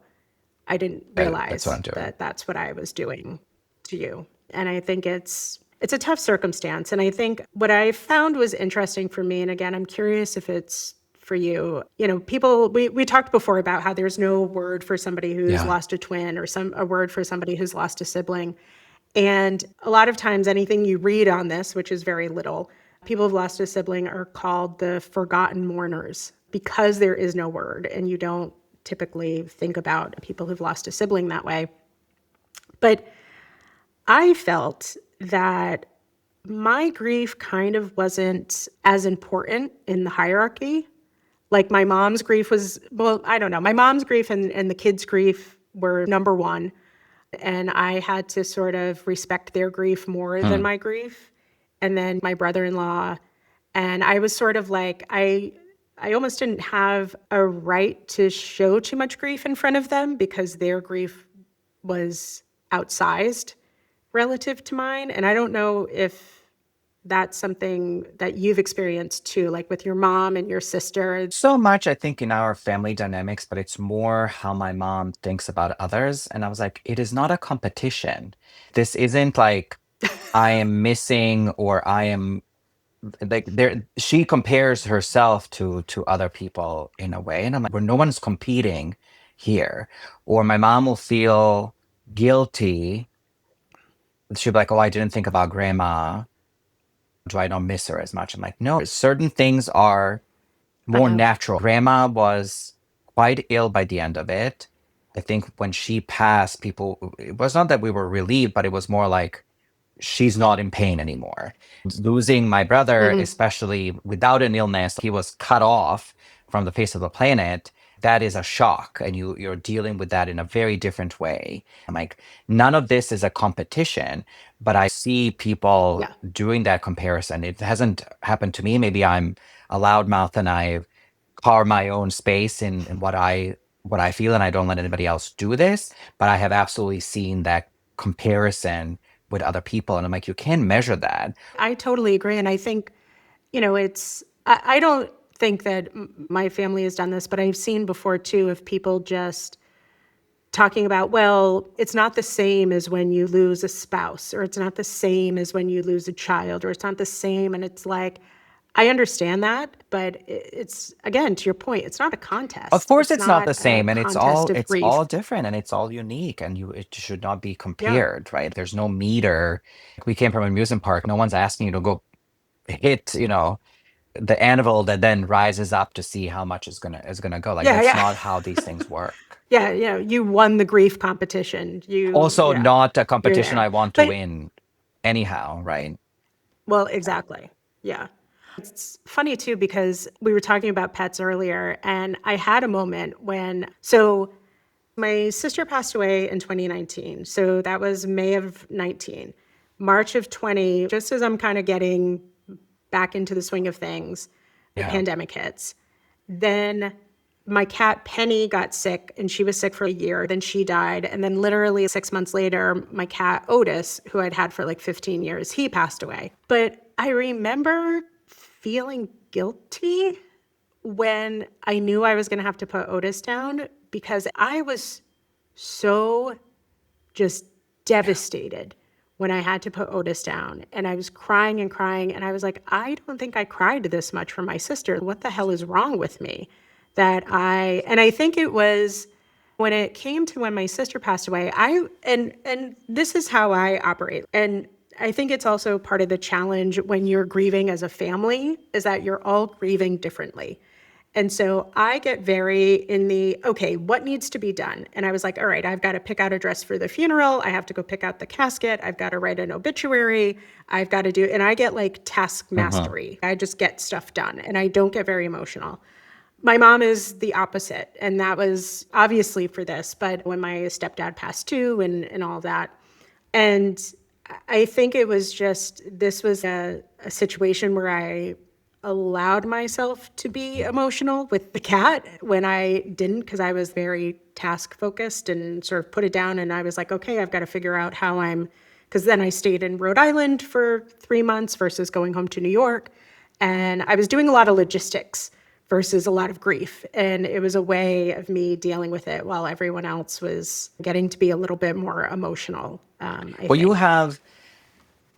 I didn't That's what realize I'm doing. that that's what I was doing to you." And I think it's a tough circumstance. And I think what I found was interesting for me, and again, I'm curious if it's for you. People we talked before about how there's no word for somebody who's Yeah. lost a twin or a word for somebody who's lost a sibling. And a lot of times anything you read on this, which is very little, people who've lost a sibling are called the forgotten mourners because there is no word and you don't typically think about people who've lost a sibling that way. But I felt that my grief kind of wasn't as important in the hierarchy. Like my mom's grief was, well, I don't know. My mom's grief and the kids' grief were number one. And I had to sort of respect their grief more than Mm. my grief. And then my brother-in-law. And I was sort of like, I almost didn't have a right to show too much grief in front of them because their grief was outsized relative to mine. And I don't know if that's something that you've experienced too, like with your mom and your sister. So much, I think, in our family dynamics, but it's more how my mom thinks about others. And I was like, it is not a competition. This isn't like I am missing or I am like there. She compares herself to other people in a way. And I'm like, where no one's competing here. Or my mom will feel guilty. She'll be like, oh, I didn't think about grandma. Do I don't miss her as much? I'm like, no, certain things are I more know. natural. Grandma was quite ill by the end of it. I think when she passed, people, it was not that we were relieved, but it was more like, she's not in pain anymore. Losing my brother, Hmm. especially without an illness, he was cut off from the face of the planet. That is a shock, and you're dealing with that in a very different way. I'm like, none of this is a competition, but I see people Yeah. doing that comparison. It hasn't happened to me. Maybe I'm a loudmouth and I carve my own space in what I feel, and I don't let anybody else do this. But I have absolutely seen that comparison with other people, and I'm like, you can measure that. I totally agree. And I think, I don't think that my family has done this, but I've seen before too of people just talking about, well, it's not the same as when you lose a spouse, or it's not the same as when you lose a child, or it's not the same. And it's like, I understand that, but it's, again, to your point, it's not a Of contest. course It's it's not not the a same, and it's contest all of it's all grief. different, and it's all unique, and it should not be Yeah. compared, right? There's no meter. We came from an amusement park. No one's asking you to go hit, the anvil that then rises up to see how much is gonna go. Like, Yeah. that's Yeah. not how these things work. Yeah. You won the grief competition. Also, Yeah, not a you're competition there. I want to But, win anyhow, right? well, exactly. Yeah. It's funny too, because we were talking about pets earlier, and I had a moment so my sister passed away in 2019. So that was May of 19. March of 20, just as I'm kind of getting back into the swing of things, the Yeah. pandemic hits. Then my cat Penny got sick, and she was sick for a year. Then she died. And then literally 6 months later, my cat Otis, who I'd had for like 15 years, he passed away. But I remember feeling guilty when I knew I was going to have to put Otis down, because I was so just devastated when I had to put Otis down. And I was crying and crying. And I was like, I don't think I cried this much for my sister. What the hell is wrong with me? And I think it was when it came to when my sister passed away, and this is how I operate. And I think it's also part of the challenge when you're grieving as a family, is that you're all grieving differently. And so I get very in the, okay, what needs to be done? And I was like, all right, I've got to pick out a dress for the funeral. I have to go pick out the casket. I've got to write an obituary. I've got to do, and I get like task Hmm. mastery. I just get stuff done, and I don't get very emotional. My mom is the opposite. And that was obviously for this, but when my stepdad passed too, and all that. And I think it was just, this was a situation where I allowed myself to be emotional with the cat when I didn't, because I was very task focused and sort of put it down. And I was like, okay, I've got to figure out how because then I stayed in Rhode Island for 3 months versus going home to New York. And I was doing a lot of logistics versus a lot of grief. And it was a way of me dealing with it while everyone else was getting to be a little bit more emotional, I Well, you think. have,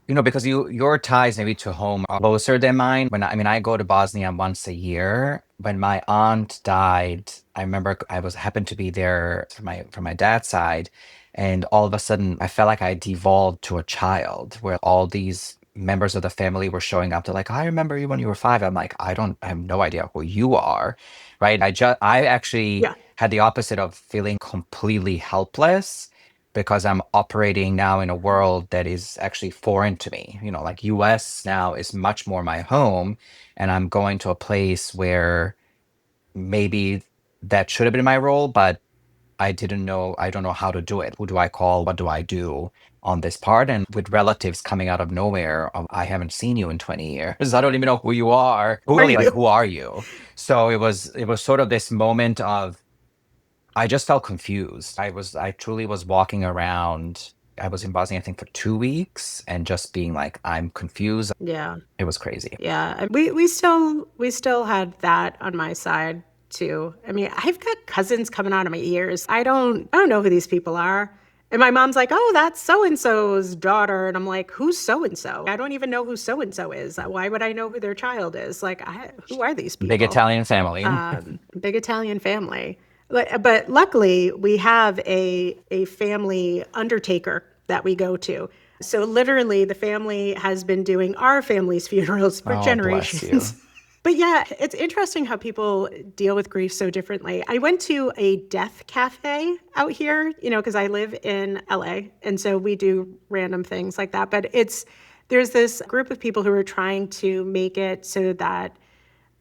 because your ties maybe to home are closer than mine. I go to Bosnia once a year. When my aunt died, I remember I was happened to be there from my dad's side, and all of a sudden I felt like I devolved to a child, where all these members of the family were showing up. They're like, I remember you when you were 5. I'm like, I have no idea who you are, right? I actually Yeah. had the opposite of feeling completely helpless, because I'm operating now in a world that is actually foreign to me. Like, US now is much more my home, and I'm going to a place where maybe that should have been my role, but I don't know how to do it. Who do I call? What do I do on this part? And with relatives coming out of nowhere, I haven't seen you in 20 years. I don't even know who you are. Are Really, like, you? who are you? So it was sort of this moment of, I just felt confused. I truly was walking around. I was in Bosnia, I think, for 2 weeks and just being like, I'm confused. Yeah. It was crazy. Yeah. We still had that on my side too. I mean, I've got cousins coming out of my ears. I don't know who these people are. And my mom's like, "Oh, that's so and so's daughter." And I'm like, "Who's so and so? I don't even know who so and so is. Why would I know who their child is? Like, who are these Big people?" Italian family. Big Italian family. But luckily, we have a family undertaker that we go to. So literally, the family has been doing our family's funerals for Oh, bless generations. you. But yeah, it's interesting how people deal with grief so differently. I went to a death cafe out here, because I live in LA, and so we do random things like that. But there's this group of people who are trying to make it so that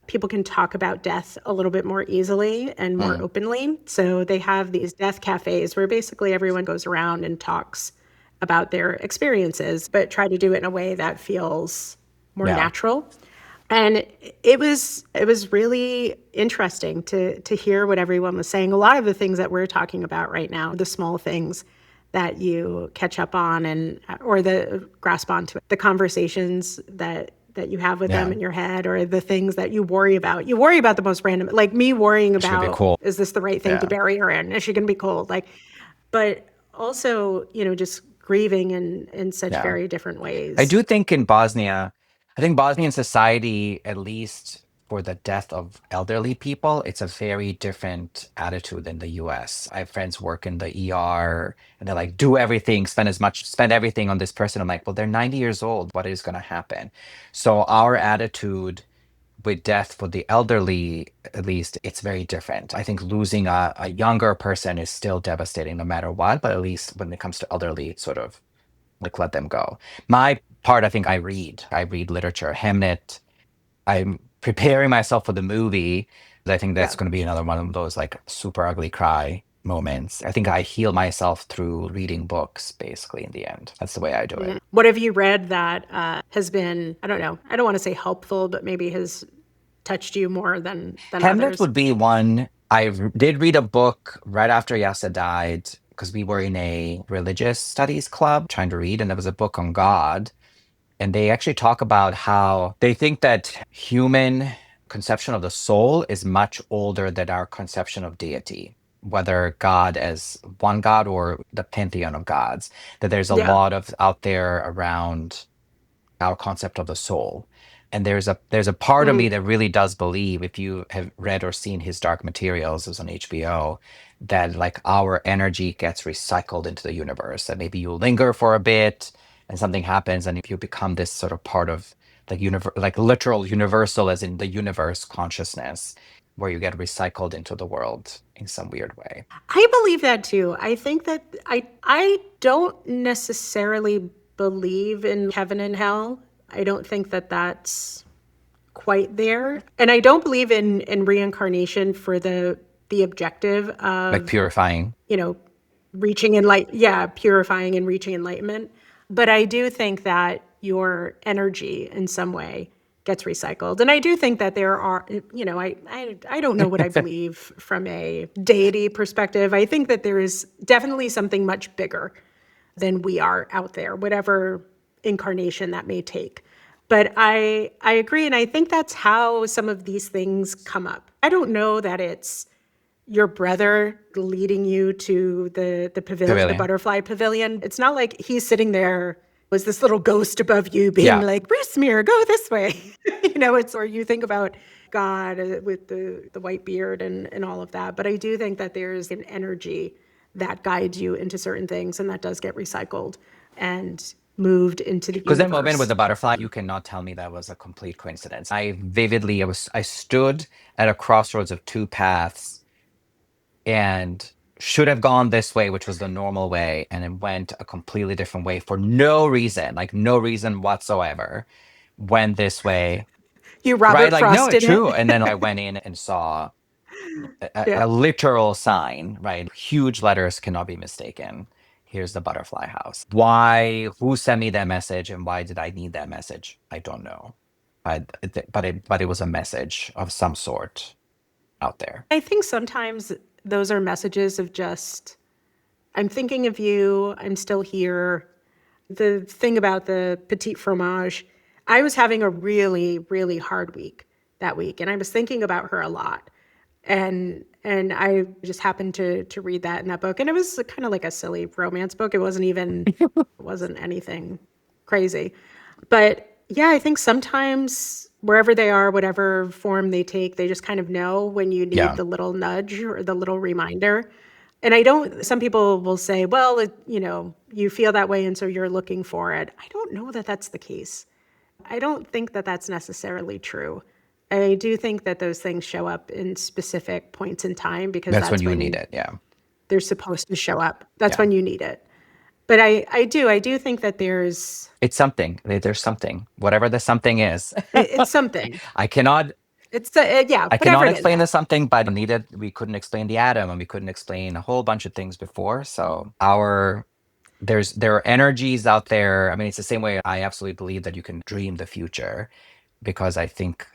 people can talk about death a little bit more easily and more Mm, openly. So they have these death cafes where basically everyone goes around and talks about their experiences, but try to do it in a way that feels more yeah. natural. And it was really interesting to hear what everyone was saying. A lot of the things that we're talking about right now, the small things that you catch up on and or the grasp onto, the conversations that you have with them Yeah. in your head, or the things that you worry about. You worry about the most random, like me worrying It should be about, cool. is this the right thing to Yeah. bury her in? Is she going to be cold? Like, but also, just grieving in such Yeah. very different I ways. do think in Bosnia, I think Bosnian society, at least for the death of elderly people, it's a very different attitude than the US. I have friends work in the ER and they're like, do everything, spend everything on this person. I'm like, well, they're 90 years old. What is going to happen? So our attitude with death for the elderly, at least, it's very different. I think losing a younger person is still devastating no matter what, but at least when it comes to elderly, sort of like let them go. My part, I think I read literature, Hamnet. I'm preparing myself for the movie. I think that's Yeah. going to be another one of those like super ugly cry moments. I think I heal myself through reading books, basically, in the end. That's the way I do it. What have you read that has been, I don't know, I don't want to say helpful, but maybe has touched you more than Hamlet others? would be one. Did read a book right after Yasa died because we were in a religious studies club trying to read, and there was a book on God. And they actually talk about how they think that human conception of the soul is much older than our conception of deity, whether God as one God or the pantheon of gods. That there's a Yeah. lot of out there around our concept of the soul. And there's a part of me that really does believe, if you have read or seen his Dark Materials, it was on HBO, that like our energy gets recycled into the universe. That maybe you linger for a bit and something happens and if you become this sort of part of like like literal universal as in the universe consciousness, where you get recycled into the world in some weird way. I believe that too. I think that I don't necessarily believe in heaven and hell. I don't think that that's quite there. And I don't believe in reincarnation for the objective Like of, purifying. you know, reaching purifying and reaching enlightenment. But I do think that your energy in some way gets recycled. And I do think that there are, I don't know what I believe from a deity perspective. I think that there is definitely something much bigger than we are out there, whatever incarnation that may take. But I agree, and I think that's how some of these things come up. I don't know that it's your brother leading you to the pavilion, the Pavilion. butterfly pavilion. It's not like he's sitting there was this little ghost above you being Yeah. like, Rusmir, go this way. It's, or you think about God with the white beard and all of that. But I do think that there's an energy that guides you into certain things, and that does get recycled and moved into the Because that moment with universe. the butterfly, you cannot tell me that was a complete coincidence. I stood at a crossroads of two paths and should have gone this way, which was the normal way, and it went a completely different way for no reason, like no reason whatsoever. Went this way, You right? Robert Like, no, Frost it's in it. true. And then I went in and saw Yeah. a literal sign, right? Huge letters cannot be mistaken. Here's the butterfly house. Why? Who sent me that message, and why did I need that message? I don't know. But it was a message of some sort out there. I think sometimes those are messages of just, I'm thinking of you. I'm still here. The thing about the petite fromage, I was having a really, really hard week that week, and I was thinking about her a lot. And I just happened to read that in that book, and it was kind of like a silly romance book. It wasn't anything crazy, but yeah, I think sometimes wherever they are, whatever form they take, they just kind of know when you need Yeah, the little nudge or the little reminder. And I don't, some people will say, well, you feel that way, and so you're looking for it. I don't know that that's the case. I don't think that that's necessarily true. I do think that those things show up in specific points in time because that's when that's you need when it. Yeah, they're supposed to show up. That's yeah. when you need it. But I do think that It's something. There's something. Whatever the something is. it's something. I cannot Yeah, I whatever cannot it is. explain the something, but needed we couldn't explain the atom and we couldn't explain a whole bunch of things before. So there are energies out there. I mean, it's the same way I absolutely believe that you can dream the future because I think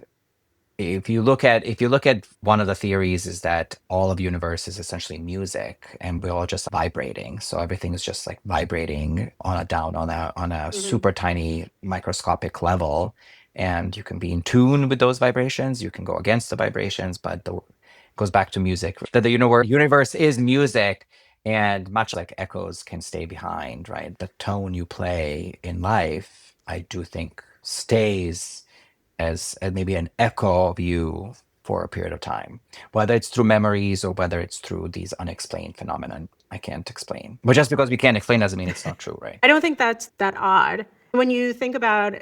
if you look at one of the theories is that all of universe is essentially music and we're all just vibrating, so everything is just like vibrating on a down on a Mhm. super tiny microscopic level, and you can be in tune with those vibrations, you can go against the vibrations, but it goes back to music, that the universe is music, and much like echoes can stay behind, right? The tone you play in life, I do think, stays as maybe an echo of you for a period of time, whether it's through memories or whether it's through these unexplained phenomenon I can't explain. But just because we can't explain doesn't mean it's not true, right? I don't think that's that odd. When you think about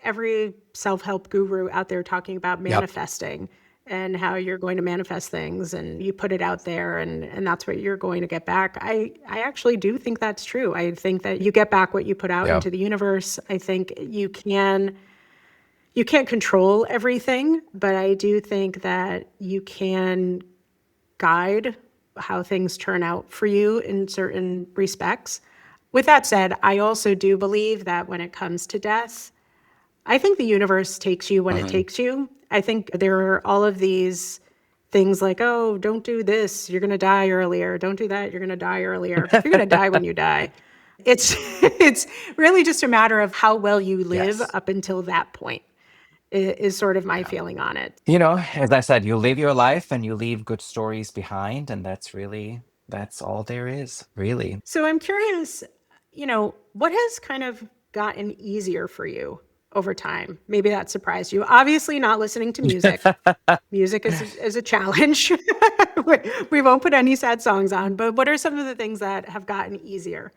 every self help guru out there talking about Yep. manifesting and how you're going to manifest things and you put it out there and that's what you're going to get back, I actually do think that's true. I think that you get back what you put out Yep. into the universe. I think you can't control everything, but I do think that you can guide how things turn out for you in certain respects. With that said, I also do believe that when it comes to death, I think the universe takes you when it Mhm. takes you. I think there are all of these things like, oh, don't do this, you're going to die earlier. Don't do that, you're going to die earlier. You're going to die when you die. It's it's really just a matter of how well you live Yes. up until that point is sort of my Yeah. feeling on it. As I said, you live your life and you leave good stories behind, and that's all there is, really. So I'm curious, what has kind of gotten easier for you over time? Maybe that surprised you. Obviously, not listening to music. Music is a challenge. We won't put any sad songs on, but what are some of the things that have gotten easier?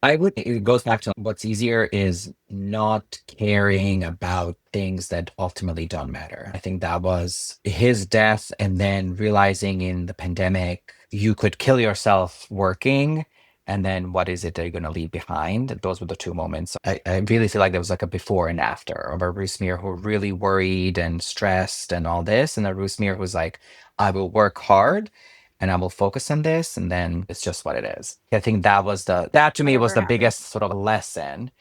It goes back to what's easier is not caring about things that ultimately don't matter. I think that was his death, and then realizing in the pandemic, you could kill yourself working. And then what is it that you're going to leave behind? Those were the two moments. I really feel like there was like a before and after of a Rusmir who really worried and stressed and all this. And a Rusmir who's like, I will work hard and I will focus on this, and then it's just what it is. I think that to me was Whatever the biggest happens. sort of lesson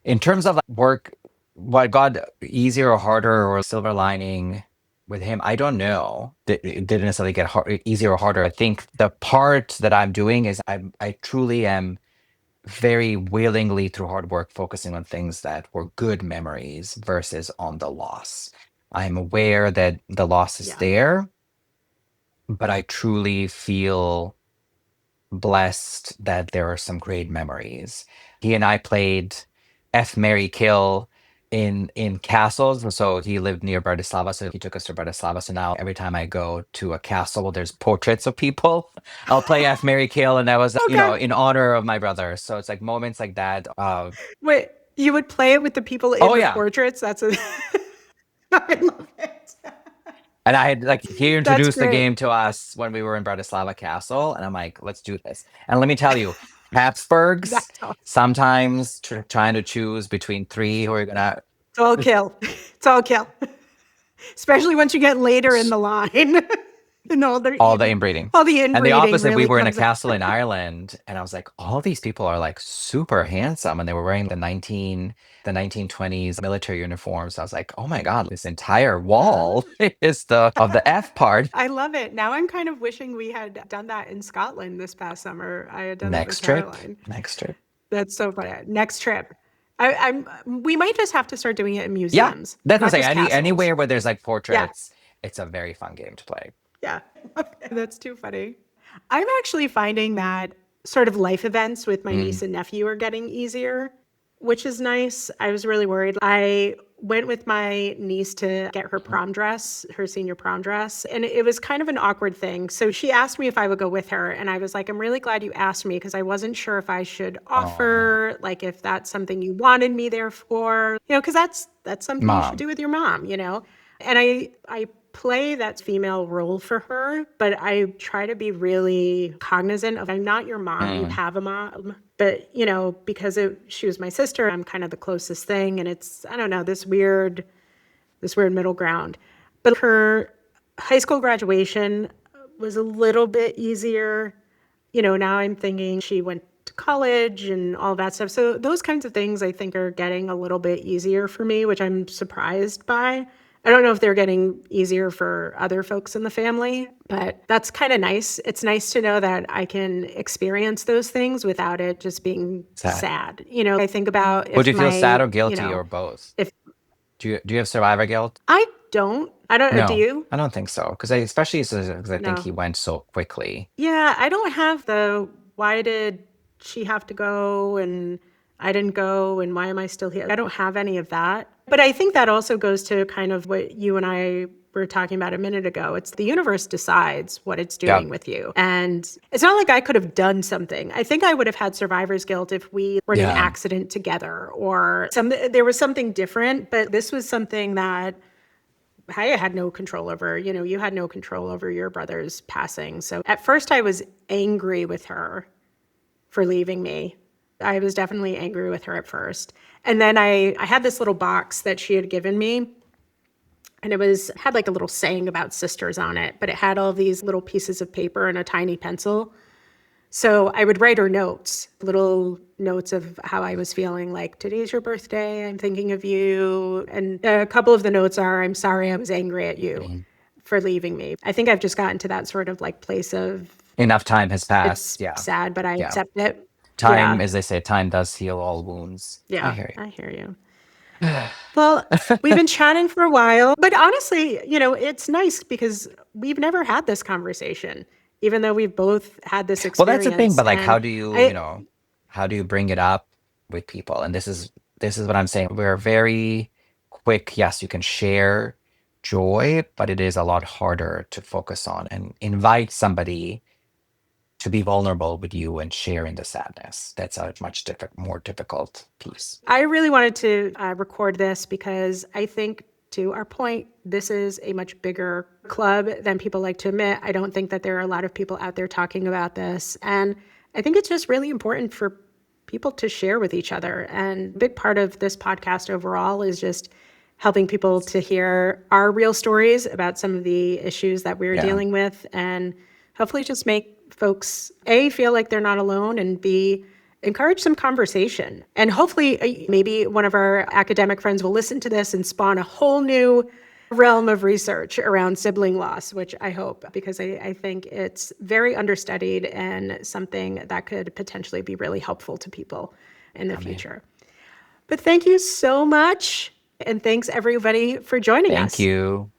in terms of like work. What got easier or harder or silver lining with him, I don't know. It didn't necessarily get easier or harder. I think the part that I'm doing is I truly am very willingly through hard work focusing on things that were good memories versus on the loss. I'm aware that the loss is Yeah. there, but I truly feel blessed that there are some great memories. He and I played F Mary Kill in castles. So he lived near Bratislava, so he took us to Bratislava. So now every time I go to a castle, there's portraits of people. I'll play F Mary Kill, and that was Okay. in honor of my brother. So it's like moments like that. Wait, you would play it with the people Oh in the yeah. portraits? That's a I love it. And I had like he That's introduced the great. game to us when we were in Bratislava Castle, and I'm like, let's do this. And let me tell you, Habsburgs That's awesome. sometimes trying to choose between three who are gonna. It's all kill. It's all kill. Especially once you get later in the line. And all the inbreeding. all the And the inbreeding opposite, we really were in a comes out. castle in Ireland, and I was like, all these people are like super handsome, and they were wearing the 1920s military uniforms. I was like, oh my God, this entire wall is the of the F part. I love it. Now I'm kind of wishing we had done that in Scotland this past summer. I had done that with Next trip, Caroline. next trip. That's so funny. Next trip. We might just have to start doing it in Yeah, museums, that's what not I'm saying. just castles. Anywhere where there's like Yeah. portraits, it's a very fun game to play. Yeah. That's too funny. I'm actually finding that sort of life events with my Mm. niece and nephew are getting easier, which is nice. I was really worried. I went with my niece to get her prom dress, her senior prom dress, and it was kind of an awkward thing. So she asked me if I would go with her, and I was like, I'm really glad you asked me because I wasn't sure if I should Oh, offer, like if that's something you wanted me there for, because that's something you should mom. do with your mom. And I play that female role for her, but I try to be really cognizant of I'm not your mom. You Mm. have a mom, but because she was my sister, I'm kind of the closest thing, and it's I don't know this weird middle ground. But her high school graduation was a little bit easier. Now I'm thinking she went to college and all that stuff. So those kinds of things I think are getting a little bit easier for me, which I'm surprised by. I don't know if they're getting easier for other folks in the family, but that's kind of nice. It's nice to know that I can experience those things without it just being Sad. sad. I think about Would if you feel sad my, or guilty or both? if Do you have survivor guilt? I don't know, do No, you? I don't think so. Because especially because I think No. he went so quickly. Yeah, I don't have the why did she have to go and I didn't go and why am I still here? I don't have any of that. But I think that also goes to kind of what you and I were talking about a minute ago. It's the universe decides what it's Yeah. doing with you. And it's not like I could have done something. I think I would have had survivor's guilt if we were in an Yeah. accident together or there was something different, but this was something that I had no control over. You had no control over your brother's passing. So at first I was angry with her for leaving me. I was definitely angry with her at first. And then I had this little box that she had given me, and had like a little saying about sisters on it, but it had all these little pieces of paper and a tiny pencil. So I would write her notes, little notes of how I was feeling, like, today's your birthday, I'm thinking of you. And a couple of the notes are, I'm sorry I was angry at you Mhm. for leaving me. I think I've just gotten to that sort of like place of Enough time has it's passed. Yeah. sad, but I Yeah. accept it. Time, Yeah. as they say, time does heal all wounds. I Yeah. hear I hear you. you. Well, we've been chatting for a while, but honestly, it's nice because we've never had this conversation, even though we've both had this Well, that's the thing, experience. but like, And I, how do you bring it up with people? And this is what I'm saying. We're very quick. Yes, you can share joy, but it is a lot harder to focus on and invite somebody to be vulnerable with you and share in the sadness. That's a much more difficult piece. I really wanted to record this because I think, to our point, this is a much bigger club than people like to admit. I don't think that there are a lot of people out there talking about this. And I think it's just really important for people to share with each other. And a big part of this podcast overall is just helping people to hear our real stories about some of the issues that we're Yeah. dealing with, and hopefully just make folks, A, feel like they're not alone, and B, encourage some conversation. And hopefully, maybe one of our academic friends will listen to this and spawn a whole new realm of research around sibling loss, which I hope, because I think it's very understudied and something that could potentially be really helpful to people in the Amen. future. But thank you so much. And thanks everybody for joining Thank us. you.